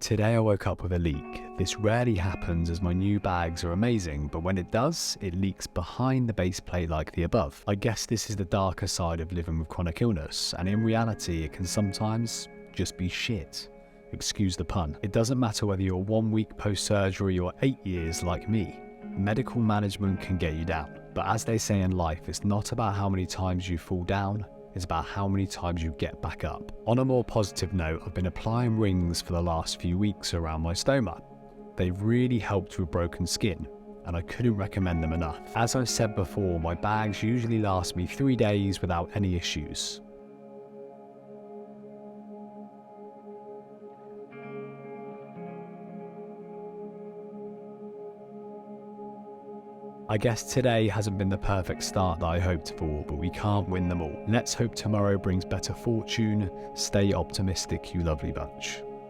Today I woke up with a leak. This rarely happens as my new bags are amazing, but when it does, it leaks behind the base plate like the above. I guess this is the darker side of living with chronic illness, and in reality it can sometimes just be shit. Excuse the pun. It doesn't matter whether you're 1 week post-surgery or 8 years like me. Medical management can get you down. But as they say in life, it's not about how many times you fall down, it's about how many times you get back up. On a more positive note, I've been applying rings for the last few weeks around my stoma. They've really helped with broken skin, and I couldn't recommend them enough. As I've said before, my bags usually last me 3 days without any issues. I guess today hasn't been the perfect start that I hoped for, but we can't win them all. Let's hope tomorrow brings better fortune. Stay optimistic, you lovely bunch.